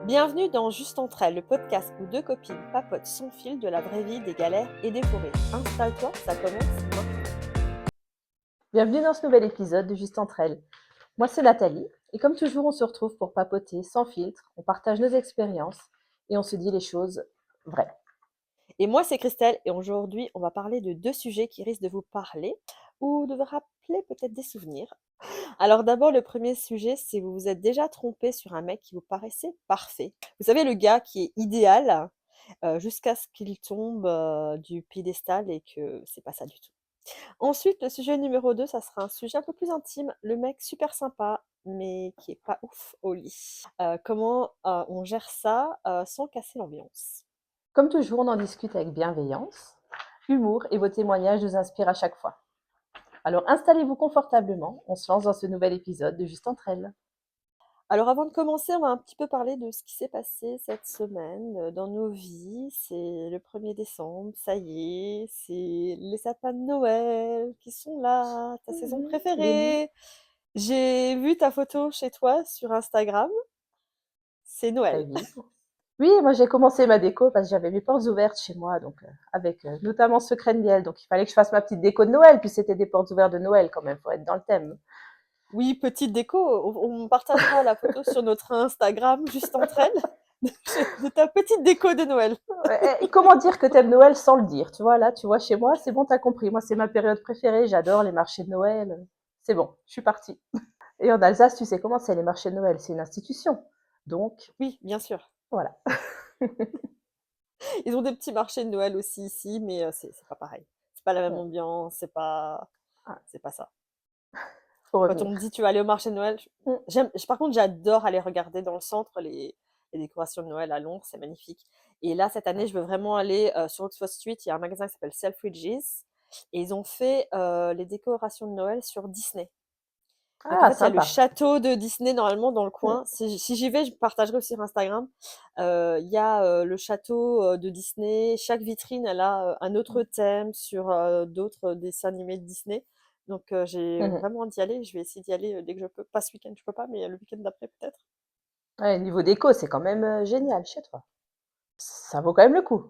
Bienvenue dans Juste entre elles, le podcast où deux copines papotent sans fil de la vraie vie, des galères et des forêts. Installe-toi, ça commence maintenant. Bienvenue dans ce nouvel épisode de Juste entre elles. Moi, c'est Nathalie, et comme toujours, on se retrouve pour papoter sans filtre, on partage nos expériences et on se dit les choses vraies. Et moi, c'est Christelle, et aujourd'hui, on va parler de deux sujets qui risquent de vous parler ou de vous rappeler peut-être des souvenirs. Alors d'abord, le premier sujet, c'est vous vous êtes déjà trompé sur un mec qui vous paraissait parfait. Vous savez, le gars qui est idéal jusqu'à ce qu'il tombe du piédestal et que c'est pas ça du tout. Ensuite, le sujet numéro 2, ça sera un sujet un peu plus intime. Le mec super sympa, mais qui est pas ouf au lit. Comment on gère ça sans casser l'ambiance? Comme toujours, on en discute avec bienveillance, humour et vos témoignages nous inspirent à chaque fois. Alors installez-vous confortablement, on se lance dans ce nouvel épisode de Juste entre elles. Alors avant de commencer, on va un petit peu parler de ce qui s'est passé cette semaine dans nos vies. C'est le 1er décembre, ça y est, c'est les sapins de Noël qui sont là, ta saison Les goûts. préférée. J'ai vu ta photo chez toi sur Instagram, c'est T'as Noël. vu? Oui, moi j'ai commencé ma déco parce que j'avais mes portes ouvertes chez moi, donc avec notamment secret de miel, donc il fallait que je fasse ma petite déco de Noël, puis c'était des portes ouvertes de Noël quand même, faut être dans le thème. Oui, petite déco, on partagera la photo sur notre Instagram juste entre elles de ta petite déco de Noël. Et comment dire que t'aimes Noël sans le dire? Tu vois, là, tu vois, chez moi, c'est bon, t'as compris. Moi, c'est ma période préférée. J'adore les marchés de Noël. C'est bon, je suis partie. Et en Alsace, tu sais comment c'est les marchés de Noël? C'est une institution. Donc, Oui, bien sûr. voilà. Ils ont des petits marchés de Noël aussi ici, mais c'est pas pareil. C'est pas la même Ouais. ambiance, Ah, c'est pas ça. faut Quand on revenir. me dit tu vas aller au marché de Noël, Mm. par contre, j'adore aller regarder dans le centre les décorations de Noël à Londres, c'est magnifique. Et là, cette année, je veux vraiment aller sur Oxford Street. Il y a un magasin qui s'appelle Selfridges et ils ont fait les décorations de Noël sur Disney. Donc en Ah, fait, il y a le sympa. château de Disney normalement dans le Mm. coin. Si j'y vais, je partagerai aussi sur Instagram. Il y a le château de Disney. Chaque vitrine, elle a un autre thème sur d'autres dessins animés de Disney. Donc j'ai Mhm. vraiment hâte d'y aller. Je vais essayer d'y aller dès que je peux. Pas ce week-end, je peux pas, mais le week-end d'après peut-être. Ouais, niveau déco, c'est quand même génial chez toi. Ça vaut quand même le coup.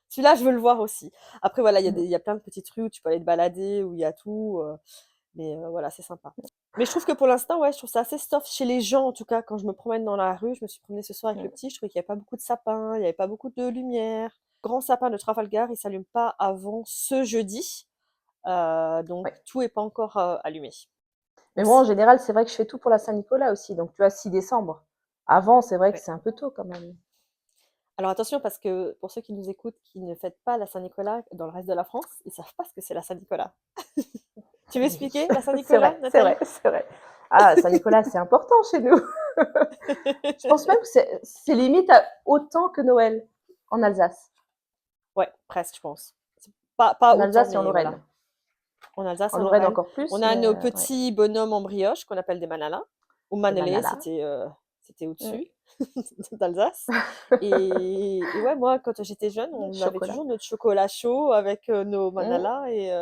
Celui-là, je veux le voir aussi. Après, voilà, Mm. il y a plein de petites rues où tu peux aller te balader, où il y a tout. Mais voilà, c'est sympa. Mais je trouve que pour l'instant, ouais, je trouve ça assez soft chez les gens, en tout cas, quand je me promène dans la rue. Je me suis promenée ce soir avec le Mm. petit, je trouvais qu'il y avait pas beaucoup de sapins, il y avait pas beaucoup de lumière. Grand sapin de Trafalgar, il s'allume pas avant ce jeudi, donc Ouais. tout est pas encore allumé. Mais moi, en Aussi. général, c'est vrai que je fais tout pour la Saint-Nicolas aussi. Donc, tu vois, 6 décembre. Avant, c'est vrai que Ouais. c'est un peu tôt quand même. Alors attention, parce que pour ceux qui nous écoutent, qui ne fêtent pas la Saint-Nicolas dans le reste de la France, ils savent pas ce que c'est la Saint-Nicolas. Tu veux Oui, expliquer la c'est Saint-Nicolas, vrai, c'est vrai, Nathalie? c'est vrai. Ah, Saint-Nicolas, c'est important chez nous. Je pense même que c'est limite autant que Noël en Alsace. Ouais, presque, je pense. C'est pas En autant, Alsace et en mais voilà. Lorraine. En Alsace En et en Lorraine Lorraine. encore plus, On a mais nos ouais, petits bonhommes en brioche qu'on appelle des manalas. Ou des manelés, manalas. c'était Mm. au-dessus d'Alsace. Et ouais, moi, quand j'étais jeune, on avait Chocolat. toujours notre chocolat chaud avec nos Mm. manalas et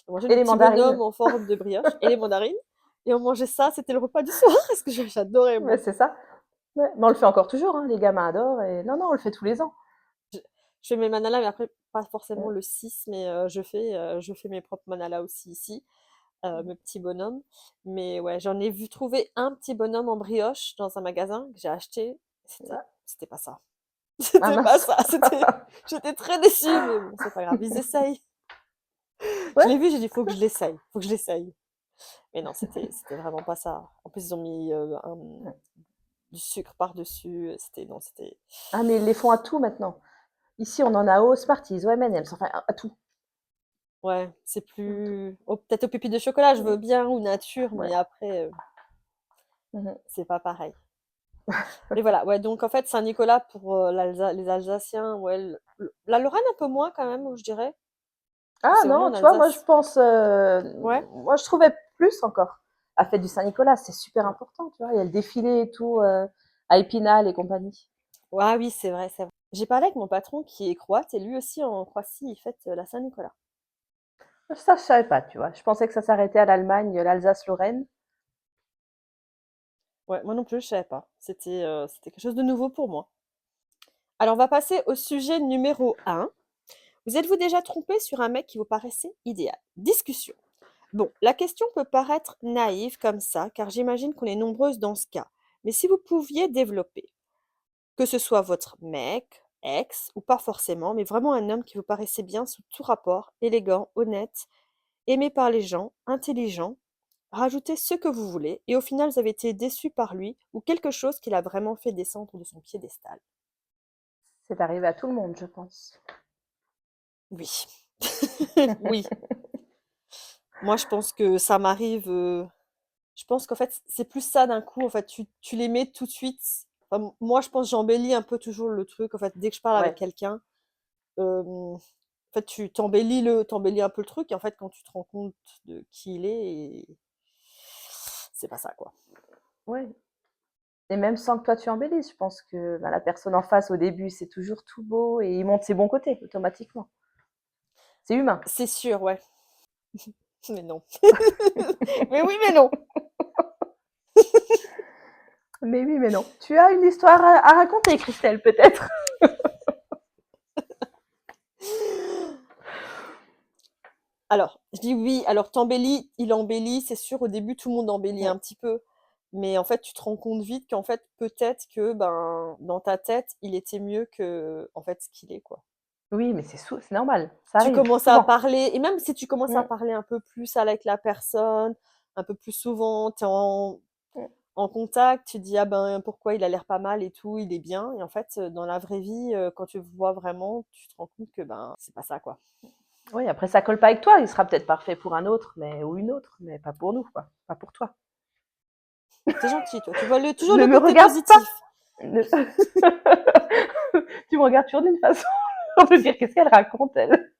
on mangeait Et nos les petits mandarines. bonhommes en forme de brioche et les mandarines. Et on mangeait ça, c'était le repas du soir, parce que j'adorais, Mais moi. c'est ça. Ouais. Mais on le fait encore toujours, hein. Les gamins adorent. Et... Non, non, on le fait tous les ans. Je, je fais mes manalas, mais après, pas forcément Mm. le 6, mais je fais mes propres manalas aussi ici. Mes petits bonhommes. Mais ouais, j'en ai vu trouver un petit bonhomme en brioche dans un magasin que j'ai acheté. Ah, C'était pas ça. ah, C'était pas mince. ça. J'étais très déçue, mais bon, c'est pas grave. Ils essayent. Je Ouais. l'ai vu, j'ai dit, faut que je l'essaye. Faut que je l'essaye. Mais non, c'était vraiment pas ça. En plus, ils ont mis du sucre par-dessus. Non, c'était. Ah, mais ils les font à tout maintenant. Ici, on en a au Smarties, au M&M's, enfin à tout. Ouais, c'est À tout. plus. Oh, peut-être aux pépites de chocolat, je veux Mm. bien, ou nature, mais Ouais. après, Mhm. c'est pas pareil. Mais voilà, ouais, donc en fait, Saint-Nicolas pour les Alsaciens, ouais, la Lorraine un peu moins quand même, je dirais. Parce que Ah c'est vraiment non, en tu vois, moi je Alsace. pense, Ouais. moi je trouvais plus encore. La fête du Saint-Nicolas, c'est super important, tu vois. Il y a le défilé et tout, à Épinal et compagnie. Ouais, oui, c'est vrai, c'est vrai. J'ai parlé avec mon patron qui est croate et lui aussi en Croatie, il fête la Saint-Nicolas. Ça, je savais pas, tu vois. Je pensais que ça s'arrêtait à l'Allemagne, l'Alsace-Lorraine. Ouais, moi non plus, je savais pas. C'était quelque chose de nouveau pour moi. Alors, on va passer au sujet numéro 1. Vous êtes-vous déjà trompé sur un mec qui vous paraissait idéal? Discussion. Bon, la question peut paraître naïve comme ça, car j'imagine qu'on est nombreuses dans ce cas. Mais si vous pouviez développer, que ce soit votre mec, ex, ou pas forcément, mais vraiment un homme qui vous paraissait bien sous tout rapport, élégant, honnête, aimé par les gens, intelligent, rajoutez ce que vous voulez, et au final vous avez été déçu par lui, ou quelque chose qui l'a vraiment fait descendre de son piédestal. C'est arrivé à tout le monde, je pense. Oui. Oui. Moi, je pense que ça m'arrive. Je pense qu'en fait, c'est plus ça d'un coup. En fait, tu les mets tout de suite. Enfin, moi, je pense que j'embellis un peu toujours le truc. En fait, dès que je parle avec Ouais. quelqu'un, en fait, t'embellis un peu le truc. Et en fait, quand tu te rends compte de qui il est, c'est pas ça, quoi. Ouais. Et même sans que toi tu embellisses, je pense que bah, la personne en face au début c'est toujours tout beau et il montre ses bons côtés automatiquement. C'est humain. C'est sûr, ouais. Mais non. Mais oui, mais non. Mais oui, mais non. Tu as une histoire à raconter, Christelle, peut-être. Alors, je dis oui, alors t'embellis, il embellit, c'est sûr, au début, tout le monde embellit Mm. un petit peu. Mais en fait, tu te rends compte vite qu'en fait, peut-être que ben, dans ta tête, il était mieux que en fait ce qu'il est, quoi. Oui, mais c'est normal. Ça Tu arrive commences à souvent. parler, et même si tu commences à Mm. parler un peu plus avec la personne, un peu plus souvent, tu es Mm. en contact, tu te dis ah ben pourquoi il a l'air pas mal et tout, il est bien. Et en fait, dans la vraie vie, quand tu le vois vraiment, tu te rends compte que ben c'est pas ça, quoi. Oui, après ça colle pas avec toi. Il sera peut-être parfait pour un autre, mais ou une autre, mais pas pour nous, quoi. Pas pour toi. C'est gentil, toi. Tu vois toujours Ne le me côté regarde pas. positif. Ne- tu me regardes toujours d'une façon. On peut dire qu'est-ce qu'elle raconte, elle.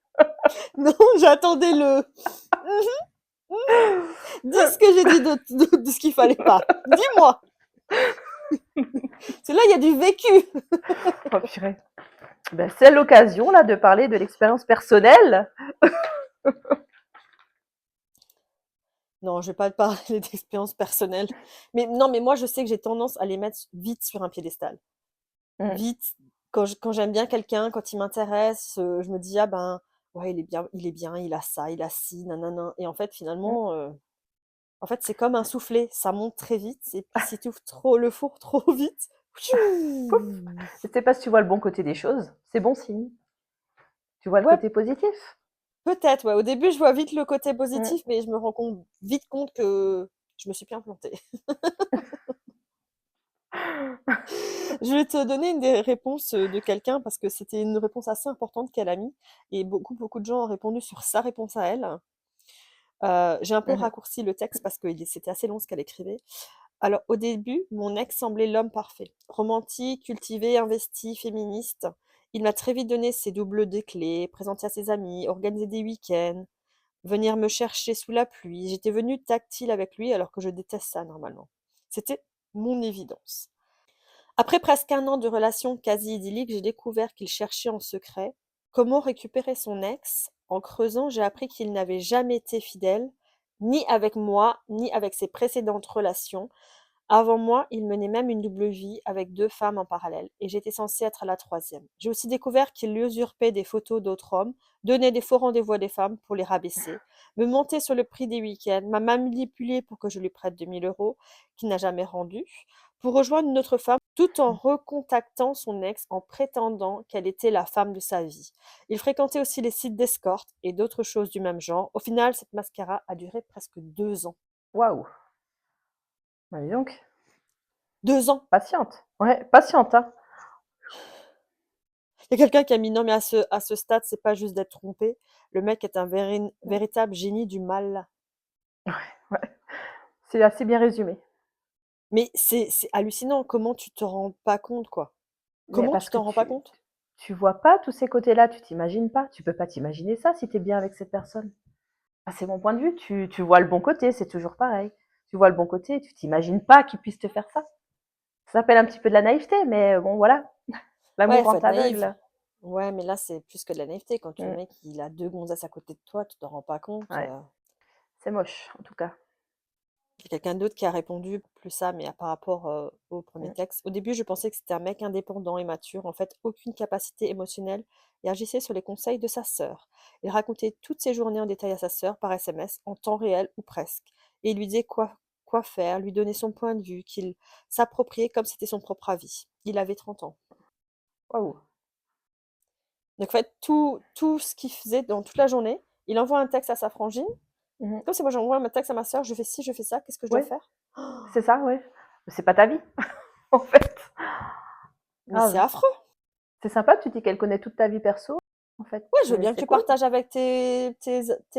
Non, j'attendais le. Dis ce que j'ai dit de ce qu'il fallait pas. Dis-moi. Parce que là, il y a du vécu. Oh, purée. Ben, c'est l'occasion là de parler de l'expérience personnelle. Non, je vais pas te parler d'expérience personnelle. Mais non, mais moi, je sais que j'ai tendance à les mettre vite sur un piédestal. Mm. Vite, quand j'aime bien quelqu'un, quand il m'intéresse, je me dis, ah ben, ouais, il est bien, il a ça, il a ci, nanana. Et en fait, Mm. finalement, en fait, c'est comme un soufflet, ça monte très vite. Et puis, si tu ouvres trop le four trop vite, Pouf. tchou. Je sais pas si tu vois le bon côté des choses. C'est bon signe. Tu vois le Ouais, côté positif. peut-être, ouais. Au début, je vois vite le côté Mm. positif, mais je me rends vite compte que je me suis bien plantée. Je vais te donner une des réponses de quelqu'un parce que c'était une réponse assez importante qu'elle a mis et beaucoup de gens ont répondu sur sa réponse à elle. J'ai un peu Mhm. raccourci le texte parce que c'était assez long ce qu'elle écrivait. Alors, au début, mon ex semblait l'homme parfait. Romantique, cultivé, investi, féministe. Il m'a très vite donné ses doubles de clés, présenté à ses amis, organisé des week-ends, venir me chercher sous la pluie. J'étais venue tactile avec lui alors que je déteste ça normalement. C'était mon évidence. Après presque un an de relation quasi idyllique, j'ai découvert qu'il cherchait en secret comment récupérer son ex. En creusant, j'ai appris qu'il n'avait jamais été fidèle, ni avec moi, ni avec ses précédentes relations. Avant moi, il menait même une double vie avec 2 femmes en parallèle, et j'étais censée être la troisième. J'ai aussi découvert qu'il usurpait des photos d'autres hommes, donnait des faux rendez-vous à des femmes pour les rabaisser, me montait sur le prix des week-ends, m'a manipulé pour que je lui prête 2 000 € qu'il n'a jamais rendu, pour rejoindre une autre femme, tout en recontactant son ex en prétendant qu'elle était la femme de sa vie. Il fréquentait aussi les sites d'escorte et d'autres choses du même genre. Au final, cette mascara a duré presque 2 ans. Waouh. Bah, dis donc. 2 ans! Patiente. Ouais, patiente, hein. Il y a quelqu'un qui a mis: «Non, mais à ce stade, c'est pas juste d'être trompé. Le mec est un Mm. véritable génie du mal». Ouais. C'est assez bien résumé. Mais c'est hallucinant, comment tu te rends pas compte, quoi? Mais Comment parce tu que t'en rends pas compte? tu vois pas tous ces côtés-là, tu t'imagines pas. Tu peux pas t'imaginer ça si tu es bien avec cette personne. Ah, c'est mon point de vue. Tu vois le bon côté, c'est toujours pareil. Tu vois le bon côté, tu t'imagines pas qu'il puisse te faire ça. Ça s'appelle un petit peu de la naïveté, mais bon, voilà. L'amour Ouais, faut rend être naïf. aveugle. Ouais, mais là, c'est plus que de la naïveté. Quand le Mm. mec, il a 2 gonzesses à côté de toi, tu t'en rends pas compte, Ouais, c'est moche, en tout cas. Il y a quelqu'un d'autre qui a répondu plus ça, mais par rapport au premier Mmh. texte. Au début, je pensais que c'était un mec indépendant et mature, en fait, aucune capacité émotionnelle, et agissait sur les conseils de sa sœur. Il racontait toutes ses journées en détail à sa sœur par SMS, en temps réel ou presque, et il lui disait quoi faire, lui donnait son point de vue, qu'il s'appropriait comme c'était son propre avis. Il avait 30 ans. Waouh! Donc, en fait, tout ce qu'il faisait dans toute la journée, il envoie un texte à sa frangine. Mmh. Comme si moi j'envoie un texte à ma sœur, je fais ci, je fais ça, qu'est-ce que je dois Ouais, faire? c'est ça, ouais. C'est pas ta vie, en fait. Mais c'est Grave. affreux. C'est sympa, tu dis qu'elle connaît toute ta vie perso, en fait. Ouais, je veux bien que C'est tu cool. partages avec tes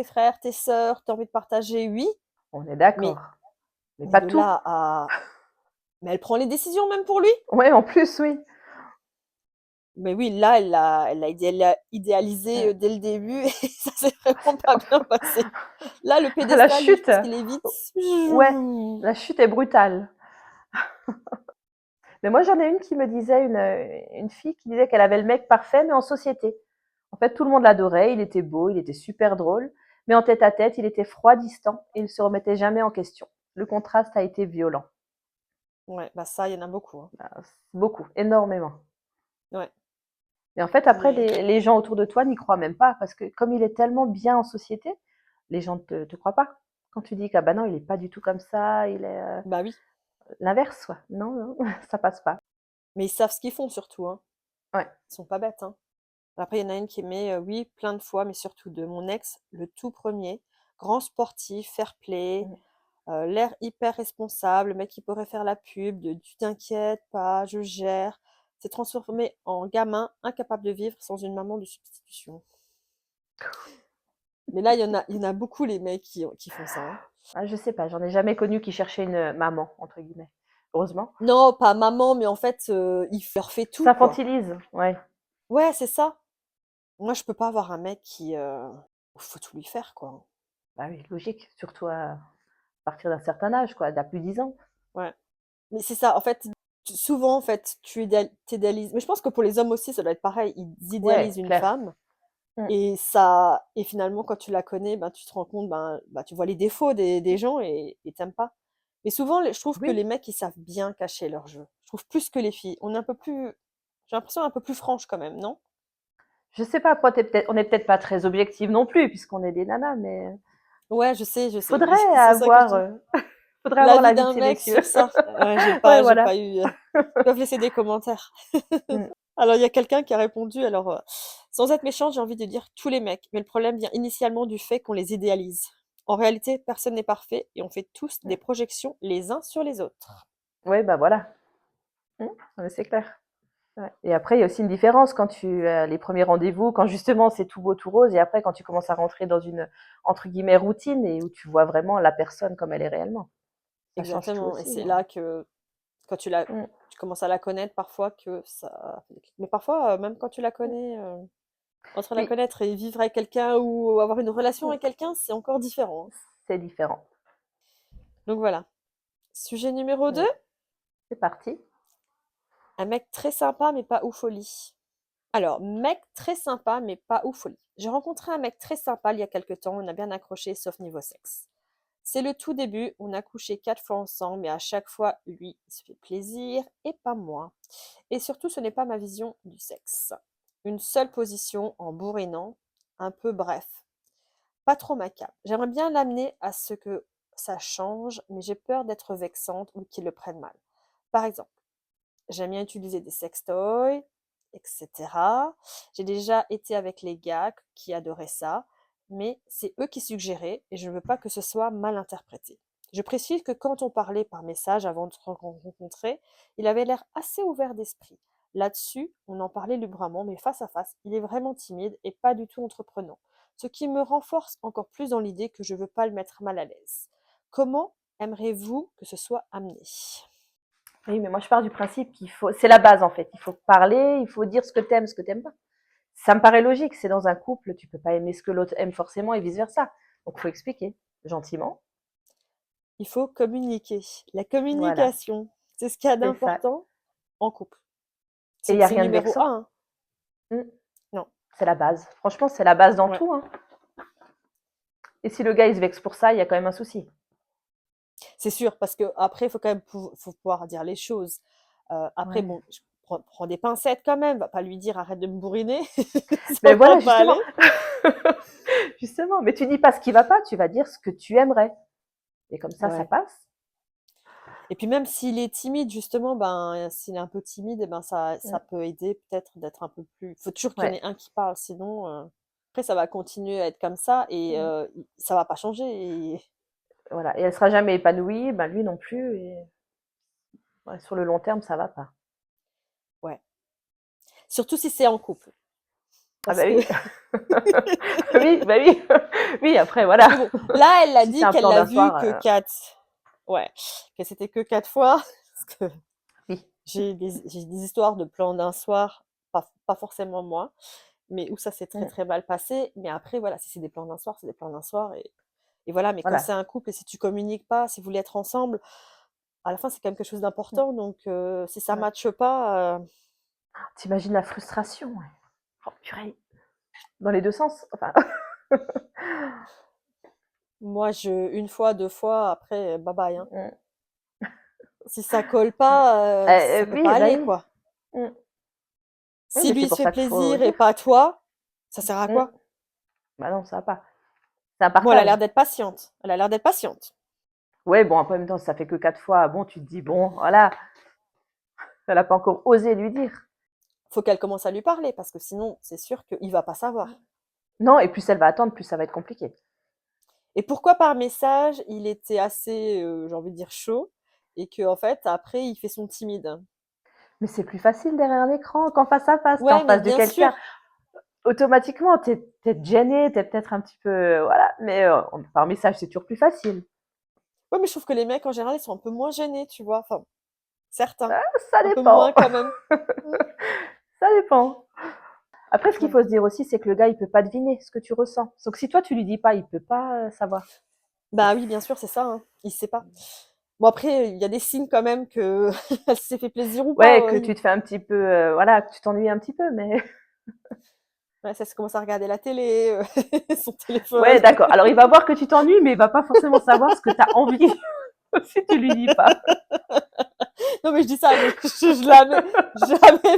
frères, tes sœurs, tu as envie de partager, oui, On est mais d'accord, mais mais pas de tout. là à mais elle prend les décisions même pour lui? Ouais, en plus, oui. Mais oui, là, elle l'a idéalisé, Mmh. dès le début et ça s'est vraiment pas bien passé. Là, le La pédestal, lui, je chute, pense qu'il est vite. ouais, la chute est brutale. Mais moi, j'en ai une qui me disait, une fille qui disait qu'elle avait le mec parfait, mais en société. En fait, tout le monde l'adorait, il était beau, il était super drôle, mais en tête à tête, il était froid, distant, et il se remettait jamais en question. Le contraste a été violent. Ouais, bah ça, il y en a beaucoup, hein. Ah, beaucoup, énormément. Ouais, Et en fait, après, mais les gens autour de toi n'y croient même pas, parce que comme il est tellement bien en société, les gens te croient pas. Quand tu dis que, ah bah non, il est pas du tout comme ça, il est bah oui, l'inverse, quoi. Non, non, ça passe pas. mais ils savent ce qu'ils font surtout, hein. Ouais. Ils sont pas bêtes, hein. Après, il y en a une qui met, oui, plein de fois, mais surtout de mon ex, le tout premier, grand sportif, fair-play, Mm. l'air hyper responsable, le mec qui pourrait faire la pub de «Tu t'inquiètes pas, je gère», s'est transformé en gamin incapable de vivre sans une maman de substitution. Mais là, il y en a beaucoup les mecs qui font ça, hein. Ah, je sais pas, j'en ai jamais connu qui cherchait une maman, entre guillemets. Heureusement. Non, pas maman, mais en fait, il leur fait tout, quoi. S'infantilise, ouais. Ouais, c'est ça. Moi, je peux pas avoir un mec qui, faut tout lui faire, quoi. Bah oui, logique, surtout à partir d'un certain âge, quoi, d'à plus 10 ans. Ouais. Mais c'est ça, en fait, souvent, en fait, tu idéalises, mais je pense que pour les hommes aussi, ça doit être pareil. Ils idéalisent Ouais, une clair. femme Mm. et finalement, quand tu la connais, ben, tu te rends compte, ben, tu vois les défauts des gens et tu pas. Mais souvent, je trouve que les Oui, mecs, ils savent bien cacher leur jeu. Je trouve plus que les filles. On est un peu plus, j'ai l'impression un peu plus franche quand même, non? je sais pas, après, on est peut-être pas très objective non plus, puisqu'on est des nanas, mais Ouais, je sais, mais faudrait c'est ça que je avoir, dis. faudrait avoir L'avis l'avis de d'un ces mec messieurs. sur ça. Ouais, Ouais, j'ai voilà. pas eu. Ils peuvent laisser des commentaires. Mm. Alors, il y a quelqu'un qui a répondu, alors, sans être méchant, j'ai envie de dire tous les mecs, mais le problème vient initialement du fait qu'on les idéalise. En réalité, personne n'est parfait et on fait tous des Mm. projections les uns sur les autres. Ouais, bah voilà. Mm. Non, mais c'est clair. Ouais. Et après, il y a aussi une différence quand les premiers rendez-vous, quand justement c'est tout beau, tout rose, et après quand tu commences à rentrer dans une, entre guillemets, routine et où tu vois vraiment la personne comme elle est réellement. Ça change tout Exactement, et aussi, c'est hein. là que quand Mm. tu commences à la connaître parfois que ça fait des clics. Mais parfois, même quand tu la Mm. connais, entre la Oui, connaître et vivre avec quelqu'un ou avoir une relation mm. avec quelqu'un, c'est encore différent, hein. C'est différent. Donc voilà. Sujet numéro 2, Ouais. C'est parti. un mec très sympa mais pas ouf-folie. Alors, mec très sympa, mais pas ouf folie. J'ai rencontré un mec très sympa il y a quelque temps, on a bien accroché, sauf niveau sexe. C'est le tout début, on a couché 4 fois ensemble, mais à chaque fois, lui, il se fait plaisir et pas moi. Et surtout, ce n'est pas ma vision du sexe. Une seule position en bourrinant, un peu bref. Pas trop macabre. J'aimerais bien l'amener à ce que ça change, mais j'ai peur d'être vexante ou qu'il le prenne mal. Par exemple, j'aime bien utiliser des sextoys, etc. J'ai déjà été avec les gars qui adoraient ça, mais c'est eux qui suggéraient et je ne veux pas que ce soit mal interprété. Je précise que quand on parlait par message avant de se rencontrer, il avait l'air assez ouvert d'esprit. Là-dessus, on en parlait librement, mais face à face, il est vraiment timide et pas du tout entreprenant. Ce qui me renforce encore plus dans l'idée que je ne veux pas le mettre mal à l'aise. Comment aimeriez-vous que ce soit amené? Oui, mais moi je pars du principe qu'il faut, c'est la base en fait. Il faut parler, il faut dire ce que t'aimes pas. Ça me paraît logique. C'est dans un couple, tu peux pas aimer ce que l'autre aime forcément et vice versa. Donc il faut expliquer gentiment. Il faut communiquer. La Voilà, communication, c'est ce qu'il y a c'est ça. d'important en couple. Et il C'est y a c'est rien de numéro vexant. un, hein. Mm. Non, C'est la base. Franchement, c'est la base dans ouais. tout, hein. Et si le gars il se vexe pour ça, il y a quand même un souci. C'est sûr, parce qu'après, il faut quand même faut pouvoir dire les choses. Après, Ouais. bon, prends des pincettes quand même, va pas lui dire: «Arrête de me bourriner», ça Mais va voilà, pas justement. aller. Justement, mais tu dis pas ce qui va pas, tu vas dire ce que tu aimerais et comme ça Ouais. passe. Et puis même s'il est timide justement, ben, s'il est un peu timide et ben ça Mmh. peut aider peut-être d'être un peu plus faut toujours qu'il y en Ouais. ait un qui parle sinon, après ça va continuer à être comme ça et Mmh. i ça va pas changer et Voilà et elle sera jamais épanouie, ben, lui non plus et ouais, sur le long terme, ça va pas. ouais. Surtout si c'est en couple Ah parce bah que oui. Oui, bah oui. Oui, après parce voilà. que bon, là, elle a Si c'est dit un qu'elle plan l'a d'un vu soir, que 4 ouais, que c'était que 4 fois parce que oui. j'ai des histoires de plans d'un soir, pas forcément moi, mais où ça s'est très, Mmh. très mal passé. Mais après voilà, si c'est des plans d'un soir, c'est des plans d'un soir et voilà. Mais quand c'est Voilà. un couple et si tu communiques pas, si vous voulez être ensemble, à la fin, c'est quand même quelque chose Mmh. d'important donc si ça Ouais. matche pas, Tu la frustration, ouais. Oh purée. Dans les 2 sens, enfin. moi je une fois, 2 fois, après bye bye, hein. Mmh. Si ça colle pas, ça peut pas Oui, bah aller, oui. quoi. Mmh. Oui, Si mais lui, c'est il se pour fait ça qu'il faut plaisir et dire. pas toi, ça sert à Mmh. quoi? Bah non, ça va pas. C'est un Bon, elle a partage. l'air d'être patiente. Elle a l'air d'être patiente. Ouais, bon, après, en même temps, si ça fait que 4 fois, bon, tu te dis: «Bon, voilà, elle a pas encore osé lui dire». Faut qu'elle commence à lui parler parce que sinon, c'est sûr qu'il va pas savoir. Non et plus elle va attendre, plus ça va être compliqué. Et pourquoi par message, il était assez, j'ai envie de dire chaud et qu'en fait après il fait son timide? Mais c'est plus facile derrière l'écran qu'en face à face. Tu es en Ouais, mais face de bien sûr. quelqu'un, automatiquement, tu es peut-être gêné, tu es peut-être un petit peu, voilà, mais par message, c'est toujours plus facile. Ouais, mais je trouve que les mecs en général, ils sont un peu moins gênés, tu vois? Enfin, certains, Ah, ça un peu dépend, moins quand même. Mmh, ça dépend. Après, ce qu'il donc faut se dire aussi, c'est que le gars, il peut pas deviner ce que tu ressens. Donc si toi, tu lui dis pas, il peut pas, savoir. bah, oui, bien sûr, c'est ça, hein, il sait pas. Bon après, il y a des signes quand même que elle s'est fait plaisir ou Ouais, pas, que tu te fais un petit peu, voilà, que tu t'ennuies un petit peu, mais ouais, ça commence à regarder la télé, son téléphone. ouais, d'accord. Alors il va voir que tu t'ennuies, mais il va pas forcément savoir ce que tu as envie si tu lui dis pas. Non, mais je dis ça, je jamais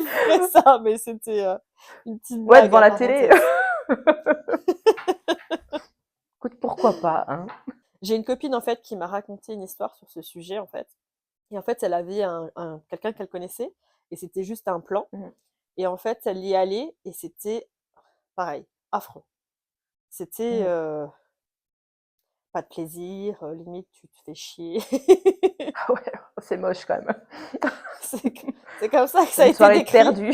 ferais ça, mais c'était, une petite Ouais, blague, devant hein, la télé. parenthèse. Écoute, pourquoi pas, hein? J'ai une copine, en fait, qui m'a raconté une histoire sur ce sujet, en fait et en fait, elle avait un quelqu'un qu'elle connaissait et c'était juste un plan Mmh. et en fait, elle y allait et c'était pareil, affreux. C'était, Mmh. pas de plaisir, limite tu te fais chier. Ouais, c'est moche quand même. C'est c c'est comme ça que ça a Une été soirée de décrit. perdu.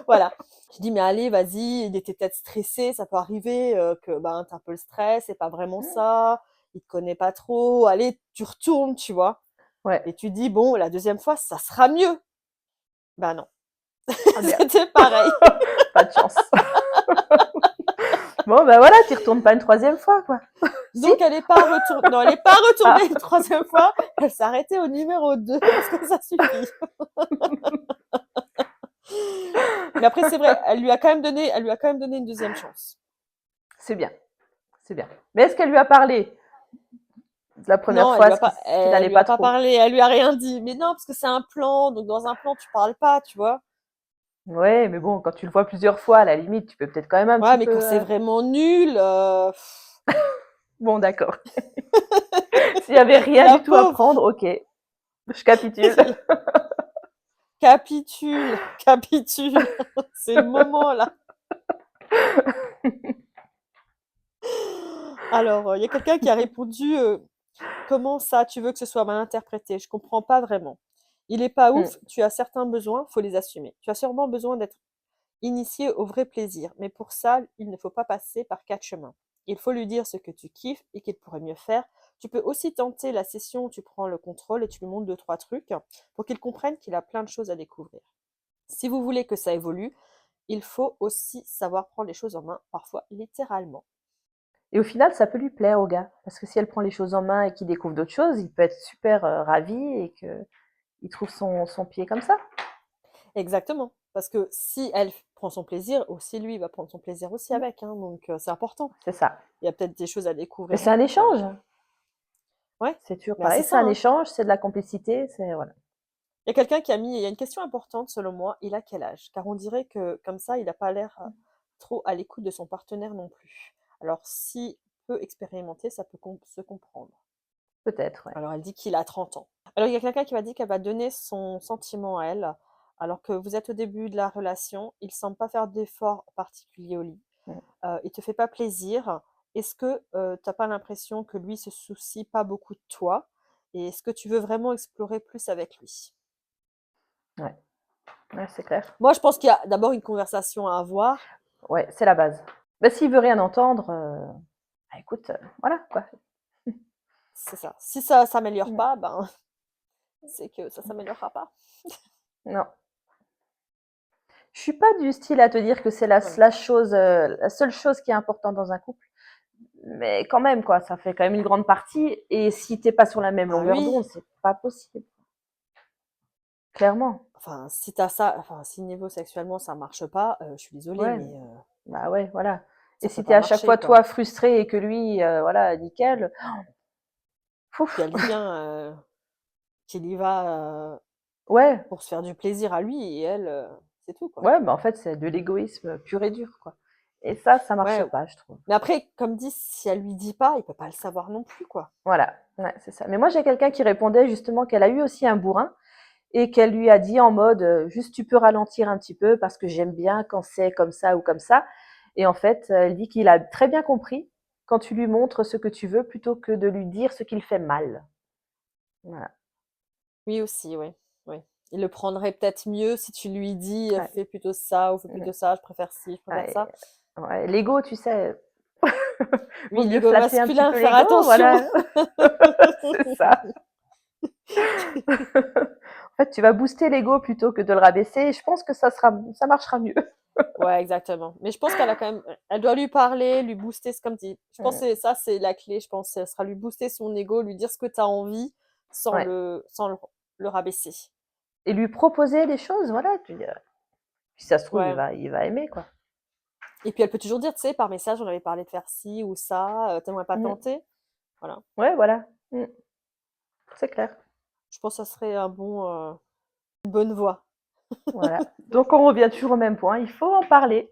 Voilà. Je dis: «Mais allez, vas-y», il était peut-être stressé, ça peut arriver, que, ben, tu un peu le stress, c'est pas vraiment Mmh. ça, il te connaît pas trop, allez, tu retournes, tu vois? Ouais. Et tu dis: «Bon, la deuxième fois, ça sera mieux». Bah non, Ah merde, c'était pareil. pas de chance. Bon, bah voilà, tu y retournes pas une troisième fois, quoi. Si? Donc elle est pas retournée. Non, elle est pas retournée Ah. une troisième fois, elle s'est arrêtée au numéro 2 parce que ça suffit. Mais après, c'est vrai, elle lui a quand même donné une deuxième chance. C'est bien, c'est bien. Mais est-ce qu'elle lui a parlé de la première Non, elle fois, lui a pas ce qui elle n'allait lui a pas pas trop? parlé, elle lui a rien dit. Mais non, parce que c'est un plan, donc dans un plan, tu parles pas, tu vois? Ouais, mais bon, quand tu le vois plusieurs fois, à la limite, tu peux peut-être quand même un Ouais, petit mais quand peu, c'est vraiment nul, bon d'accord. S'il y avait rien la du tout à pauvre, prendre, OK, je capitule. capitule, capitule, c'est le moment là. Alors, il y a quelqu'un qui a répondu, «Comment ça, tu veux que ce soit mal interprété? Je comprends pas vraiment. Il est pas Mmh. ouf, tu as certains besoins, faut les assumer. Tu as sûrement besoin d'être initié au vrai plaisir, mais pour ça, il ne faut pas passer par 4 chemins. Il faut lui dire ce que tu kiffes et qu'il pourrait mieux faire. Tu peux aussi tenter la session où tu prends le contrôle et tu lui montres 2-3 trucs pour qu'il comprenne qu'il a plein de choses à découvrir. Si vous voulez que ça évolue, il faut aussi savoir prendre les choses en main, parfois littéralement.» Et au final, ça peut lui plaire au gars, parce que si elle prend les choses en main et qu'il découvre d'autres choses, il peut être super, ravi et qu'il trouve son pied comme ça. Exactement, parce que si elle prend son plaisir, aussi lui, il va prendre son plaisir aussi Mmh, avec, hein, donc c'est important. c'est ça. Il y a peut-être des choses à Mais découvrir c'est un ensemble. échange. Ouais, C'est toujours bah, c'est pareil, c'est ça, un hein. échange, c'est de la complicité, c'est voilà. Il y a quelqu'un qui a mis il y a une question importante selon moi, il a quel âge? Car on dirait que comme ça, il n'a pas l'air, trop à l'écoute de son partenaire non plus. Alors si peu expérimenté, ça peut se comprendre. Peut-être, ouais. Alors elle dit qu'il a 30 ans. Alors il y a quelqu'un qui m'a dit qu'elle va donner son sentiment à elle, alors que vous êtes au début de la relation, il semble pas faire d'efforts particuliers au lit. Mmh. Il te fait pas plaisir. Est-ce que, tu pas l'impression que lui se soucie pas beaucoup de toi? Et est-ce que tu veux vraiment explorer plus avec lui? Ouais, ouais, c'est clair. Moi, je pense qu'il y a d'abord une conversation à avoir. Ouais, c'est la base. Bah, s'il veut rien entendre, bah, écoute, voilà quoi. C'est ça. Si ça s'améliore Mmh. pas, ben, c'est que ça s'améliorera pas. Non. Je suis pas du style à te dire que c'est Ouais. la seule chose qui est importante dans un couple, mais quand même quoi, ça fait quand même une grande partie et si tu es pas sur la même Bah longueur oui, d'onde, c'est pas possible, clairement. enfin, si tu ça enfin, si niveau sexuellement ça marche pas, je suis désolée, Ouais, mais bah, ouais, voilà et ça peut si tu es pas à chaque marcher, fois quoi. toi frustré et que lui, voilà, nickel, Puis pouf! elle dit bien, qu'il y va, Ouais, pour se faire du plaisir à lui et elle, c'est tout, quoi. ouais, bah, en fait, c'est de l'égoïsme pur et dur, quoi et ça marche Ouais, pas, je trouve. mais après, comme dit, si elle lui dit pas, il peut pas le savoir non plus, quoi. Voilà, ouais, c'est ça. Mais moi, j'ai quelqu'un qui répondait justement qu'elle a eu aussi un bourrin et qu'elle lui a dit en mode, «Juste tu peux ralentir un petit peu parce que j'aime bien quand c'est comme ça ou comme ça» et en fait, elle dit qu'il a très bien compris quand tu lui montres ce que tu veux plutôt que de lui dire ce qu'il fait mal. Voilà, Oui aussi, ouais, ouais. Il le prendrait peut-être mieux si tu lui dis, ouais, «Fais plutôt ça» ou «Fais mmh, plutôt ça, je préfère ci, je préfère ouais, ça». ouais, l'ego, tu sais, vaut Oui, mieux l'ego flatter un petit masculin, peu faire l'ego, attention. voilà, c'est ça. En fait, tu vas booster l'ego plutôt que de le rabaisser et je pense que ça marchera mieux. Ouais, exactement. Mais je pense qu'elle a quand même elle doit lui parler, lui booster, c'est comme dit. Je pense Mmh, que c'est la clé, je pense. Ce sera lui booster son ego, lui dire ce que tu as envie sans ouais le rabaisser. et lui proposer des choses, voilà, puis ça se trouve, Ouais. il va aimer, quoi. Et puis elle peut toujours dire, tu sais, par message, on avait parlé de faire ci ou ça, tu pas Mmh. tenter? Voilà. Ouais, voilà. Mmh. C'est clair. Je pense que ça serait une bonne voie. Voilà. Donc on revient toujours au même point, il faut en parler.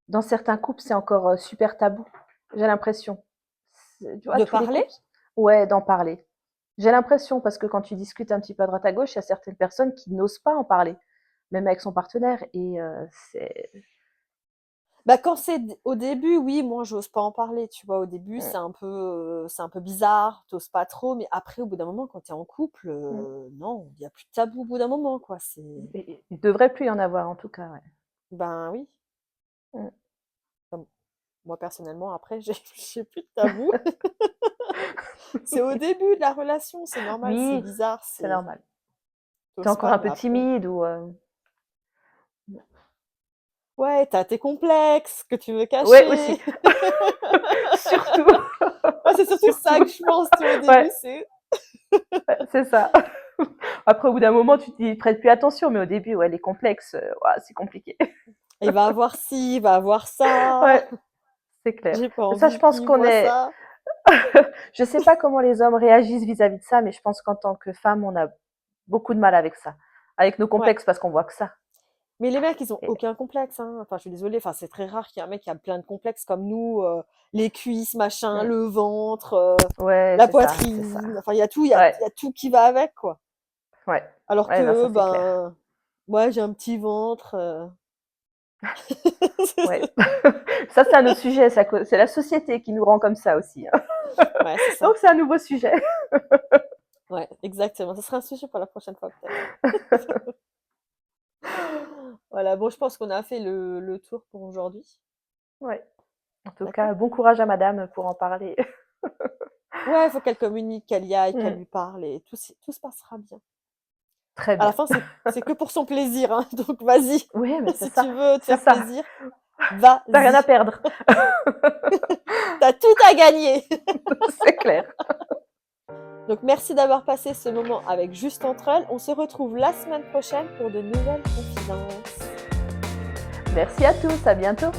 Dans certains couples, c'est encore, super tabou, j'ai l'impression. Tu vois, De tous les parler? couples ouais, d'en parler. J'ai l'impression parce que quand tu discutes un petit peu à droite à gauche, il y a certaines personnes qui n'osent pas en parler, même avec son partenaire et c'est Bah, quand au début, oui, moi, j'ose pas en parler, tu vois? Au début, mmh, c'est un peu bizarre, tu pas trop, mais après, au bout d'un moment, quand tu es en couple, mmh. non, il y a plus de tabou au bout d'un moment, quoi. Et il devrait plus y en avoir en tout cas, ouais. Ben, oui. Mmh. Comme moi, personnellement, après, j'ai plus de tabou. C'est au début de la relation, c'est normal, c'est Oui, bizarre, c'est normal. Tu es tu encore pas, un mais peu après timide ou ouais, tu as tes complexes que tu veux ouais, aussi, cacher. surtout, Moi, c'est surtout ça surtout, que je pense, tu vois? Au début, ouais. c'est Ouais, c'est ça. Après, au bout d'un moment, tu t'y prêtes plus attention, mais au début, ouais, les complexes, ouah, c'est compliqué. il va avoir ci, il va avoir ça, Ouais, c'est clair. j'ai pas Mais ça, je envie pense qu'il qu'on voit est ça. je sais pas comment les hommes réagissent vis-à-vis de ça, mais je pense qu'en tant que femme, on a beaucoup de mal avec ça. Avec nos Ouais. complexes parce qu'on voit que ça Mais les mecs, ils ont et aucun complexe, hein. Enfin, je suis désolée, enfin, c'est très rare qu'il y ait un mec qui a plein de complexes comme nous, les cuisses, machin, mmh, le ventre, ouais, la c'est ça. poitrine, enfin, Ouais, il y a tout qui va avec, quoi. ouais. Alors Ouais, non, que ça, eux, c'est clair. ben, ouais, j'ai un petit ventre, Ouais. Ça, c'est un autre sujet, c'est la société qui nous rend comme ça aussi, hein. Ouais, c'est ça. Donc c'est un nouveau sujet. Ouais, exactement. Ce sera un sujet pour la prochaine fois, peut-être. Voilà, bon, je pense qu'on a fait le tour pour aujourd'hui. Ouais. En tout D'accord? cas, bon courage à madame pour en parler. Ouais, il faut qu'elle communique, qu'elle y aille, qu'elle Mmh. lui parle et tout se passera bien. Très À la bien. fin, c'est que pour son plaisir, hein, donc vas-y. Oui, mais Si tu veux te c'est faire ça. plaisir, Tu rien vas-y. à perdre. Tu tout à gagner. C'est clair. Donc merci d'avoir passé ce moment avec Juste entre elles. On se retrouve la semaine prochaine pour de nouvelles confidences. Merci à tous, à bientôt.